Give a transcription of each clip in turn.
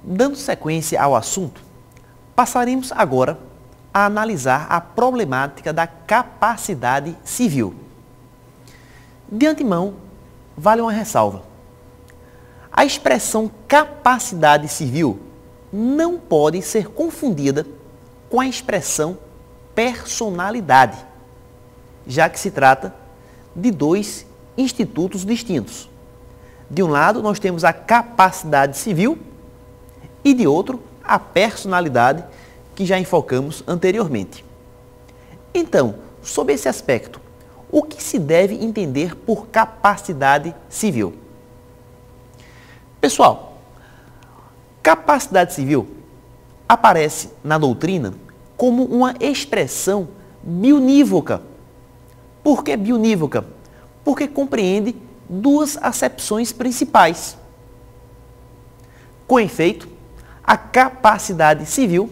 Dando sequência ao assunto, passaremos agora a analisar a problemática da capacidade civil. De antemão, vale uma ressalva. A expressão capacidade civil não pode ser confundida com a expressão personalidade, já que se trata de dois institutos distintos. De um lado, nós temos a capacidade civil e de outro, a personalidade, que já enfocamos anteriormente. Então, sob esse aspecto, o que se deve entender por capacidade civil? Pessoal, capacidade civil aparece na doutrina como uma expressão bionívoca. Por que bionívoca? Porque compreende duas acepções principais. Com efeito, a capacidade civil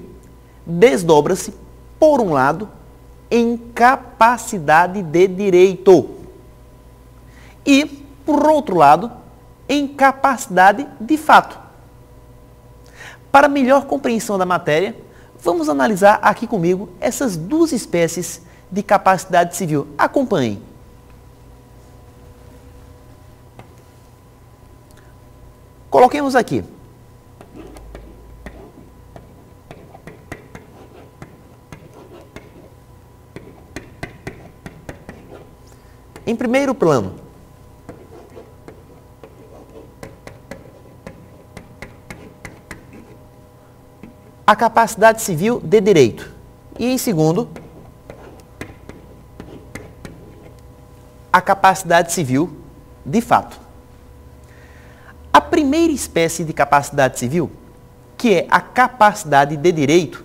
desdobra-se, por um lado, em capacidade de direito e, por outro lado, em capacidade de fato. Para melhor compreensão da matéria, vamos analisar aqui comigo essas duas espécies de capacidade civil. Acompanhem. Coloquemos aqui. Em primeiro plano, a capacidade civil de direito. E em segundo, a capacidade civil de fato. A primeira espécie de capacidade civil, que é a capacidade de direito,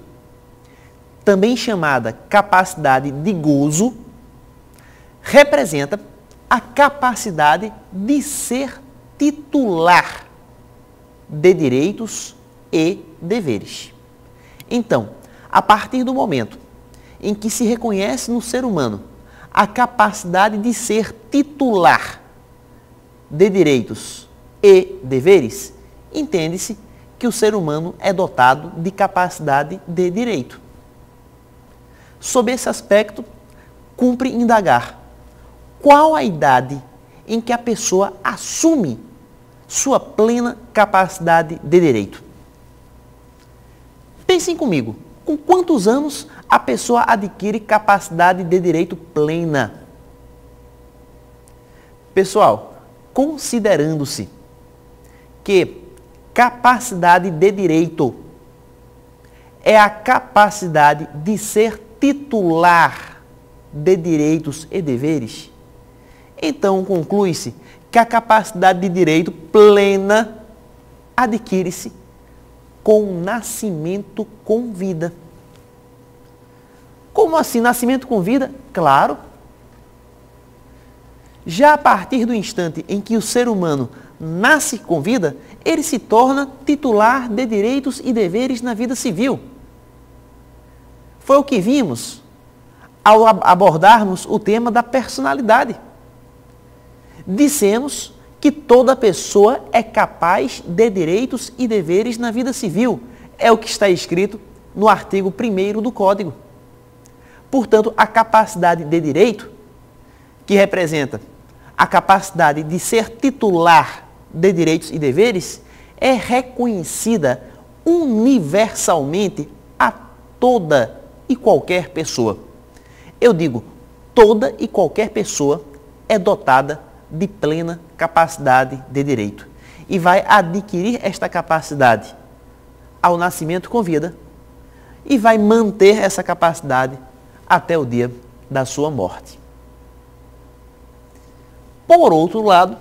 também chamada capacidade de gozo, representa a capacidade de ser titular de direitos e deveres. Então, a partir do momento em que se reconhece no ser humano a capacidade de ser titular de direitos e deveres, entende-se que o ser humano é dotado de capacidade de direito. Sob esse aspecto, cumpre indagar qual a idade em que a pessoa assume sua plena capacidade de direito. Pensem comigo, com quantos anos a pessoa adquire capacidade de direito plena? Pessoal, considerando-se que capacidade de direito é a capacidade de ser titular de direitos e deveres, então conclui-se que a capacidade de direito plena adquire-se com o nascimento com vida. Como assim, nascimento com vida? Claro. Já a partir do instante em que o ser humano nasce com vida, ele se torna titular de direitos e deveres na vida civil. Foi o que vimos ao abordarmos o tema da personalidade. Dissemos que toda pessoa é capaz de direitos e deveres na vida civil. É o que está escrito no artigo 1º do Código. Portanto, a capacidade de direito, que representa a capacidade de ser titular de direitos e deveres, é reconhecida universalmente a toda e qualquer pessoa. Eu digo, toda e qualquer pessoa é dotada de plena capacidade de direito e vai adquirir esta capacidade ao nascimento com vida e vai manter essa capacidade até o dia da sua morte. Por outro lado,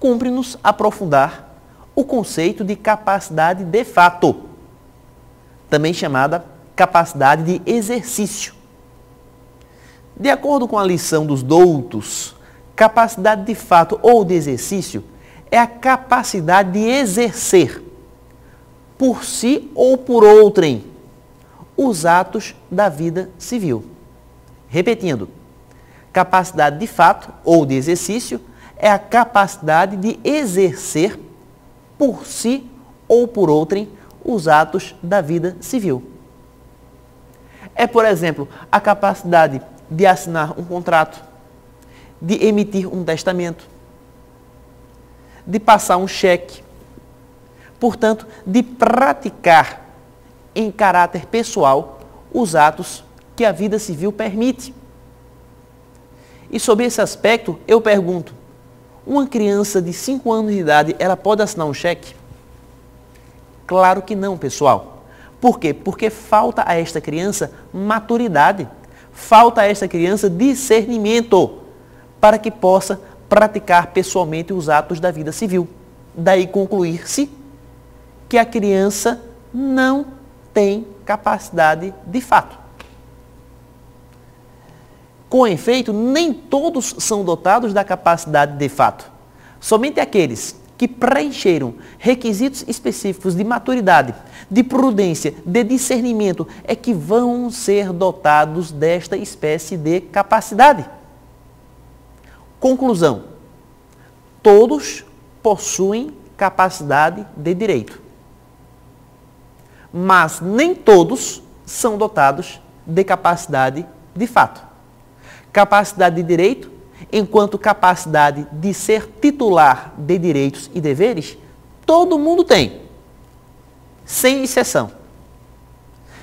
cumpre-nos aprofundar o conceito de capacidade de fato, também chamada capacidade de exercício. De acordo com a lição dos doutos, capacidade de fato ou de exercício é a capacidade de exercer, por si ou por outrem, os atos da vida civil. Repetindo, capacidade de fato ou de exercício é a capacidade de exercer, por si ou por outrem os atos da vida civil. É, por exemplo, a capacidade de assinar um contrato, de emitir um testamento, de passar um cheque, portanto, de praticar em caráter pessoal os atos que a vida civil permite. E sobre esse aspecto, eu pergunto, uma criança de 5 anos de idade, ela pode assinar um cheque? Claro que não, pessoal. Por quê? Porque falta a esta criança maturidade, falta a esta criança discernimento para que possa praticar pessoalmente os atos da vida civil. Daí concluir-se que a criança não tem capacidade de fato. Com efeito, nem todos são dotados da capacidade de fato. Somente aqueles que preencheram requisitos específicos de maturidade, de prudência, de discernimento, é que vão ser dotados desta espécie de capacidade. Conclusão: todos possuem capacidade de direito, mas nem todos são dotados de capacidade de fato. Capacidade de direito, enquanto capacidade de ser titular de direitos e deveres, todo mundo tem, sem exceção.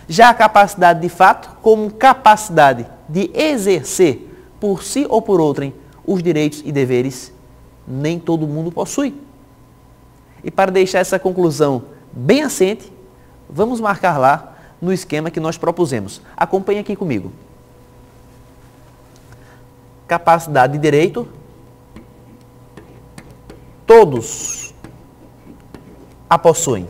Já a capacidade de fato, como capacidade de exercer por si ou por outrem os direitos e deveres, nem todo mundo possui. E para deixar essa conclusão bem assente, vamos marcar lá no esquema que nós propusemos. Acompanhe aqui comigo. Capacidade de direito, todos a possuem.